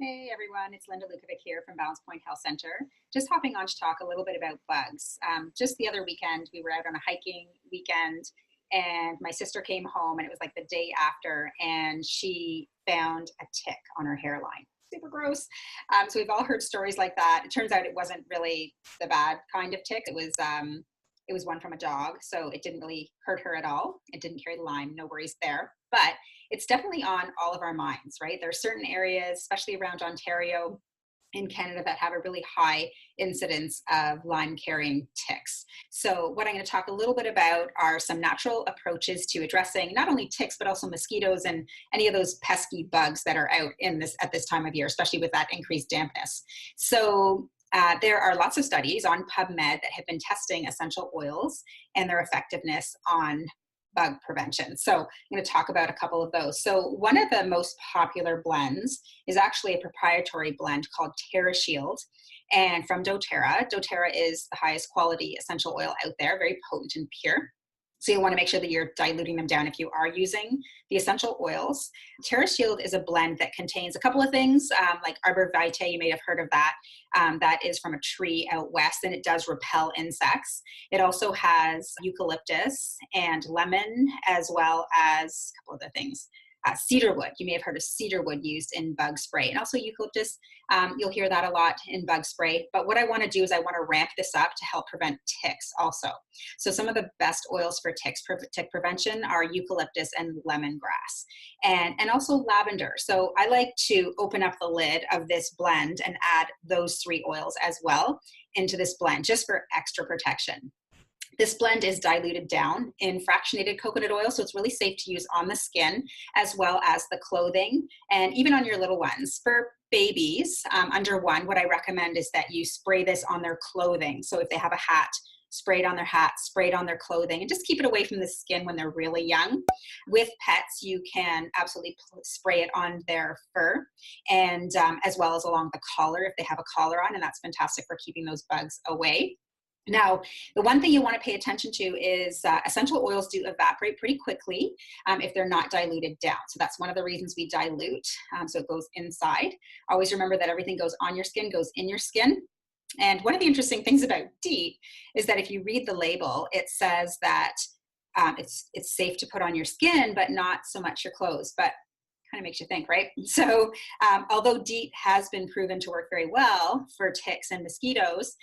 Hey everyone, it's Linda Lukovic here from Balance Point Health Center. Just hopping on to talk a little bit about bugs. Just the other weekend, we were out on a hiking weekend, and my sister came home, and it was like the day after, and she found a tick on her hairline. Super gross. So we've all heard stories like that. It turns out it wasn't really the bad kind of tick. It was one from a dog, so it didn't really hurt her at all. It didn't carry Lyme, no worries there. But it's definitely on all of our minds, right? There are certain areas, especially around Ontario in Canada, that have a really high incidence of Lyme carrying ticks. So what I'm going to talk a little bit about are some natural approaches to addressing not only ticks, but also mosquitoes and any of those pesky bugs that are out in this at this time of year, especially with that increased dampness. So there are lots of studies on PubMed that have been testing essential oils and their effectiveness on bug prevention. So I'm going to talk about a couple of those. So one of the most popular blends is actually a proprietary blend called Terra Shield, and from DoTerra. DoTerra is the highest quality essential oil out there, very potent and pure. So you want to make sure that you're diluting them down if you are using the essential oils. Terra Shield is a blend that contains a couple of things, like arbor vitae. You may have heard of that. That is from a tree out west, and it does repel insects. It also has eucalyptus and lemon, as well as a couple other things. Cedarwood. You may have heard of cedarwood used in bug spray, and also eucalyptus. You'll hear that a lot in bug spray. But what I want to do is I want to ramp this up to help prevent ticks also. So some of the best oils for tick prevention are eucalyptus and lemongrass, and also lavender. So I like to open up the lid of this blend and add those three oils as well into this blend, just for extra protection. This blend is diluted down in fractionated coconut oil, so it's really safe to use on the skin as well as the clothing and even on your little ones. For babies under 1, what I recommend is that you spray this on their clothing. So if they have a hat, spray it on their hat, spray it on their clothing, and just keep it away from the skin when they're really young. With pets, you can absolutely spray it on their fur, and as well as along the collar if they have a collar on, and that's fantastic for keeping those bugs away. Now, the one thing you want to pay attention to is essential oils do evaporate pretty quickly if they're not diluted down. So that's one of the reasons we dilute, so it goes inside. Always remember that everything goes on your skin, goes in your skin. And one of the interesting things about DEET is that if you read the label, it says that it's safe to put on your skin, but not so much your clothes. But kind of makes you think, right? So although DEET has been proven to work very well for ticks and mosquitoes,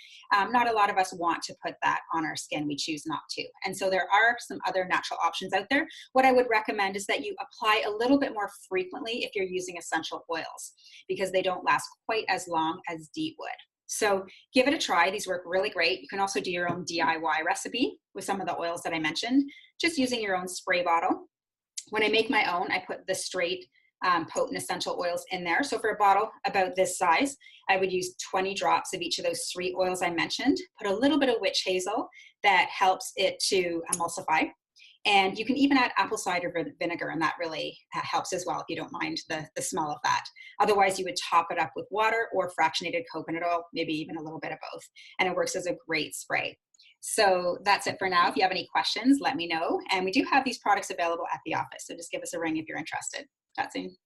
not a lot of us want to put that on our skin. We choose not to. And so there are some other natural options out there. What I would recommend is that you apply a little bit more frequently if you're using essential oils, because they don't last quite as long as DEET would. So give it a try. These work really great. You can also do your own DIY recipe with some of the oils that I mentioned, just using your own spray bottle. When I make my own, I put the straight potent essential oils in there. So for a bottle about this size, I would use 20 drops of each of those 3 oils I mentioned, put a little bit of witch hazel that helps it to emulsify. And you can even add apple cider vinegar, and that really helps as well if you don't mind the smell of that. Otherwise, you would top it up with water or fractionated coconut oil, maybe even a little bit of both. And it works as a great spray. So that's it for now. If you have any questions, let me know. And we do have these products available at the office. So just give us a ring if you're interested. Chat soon.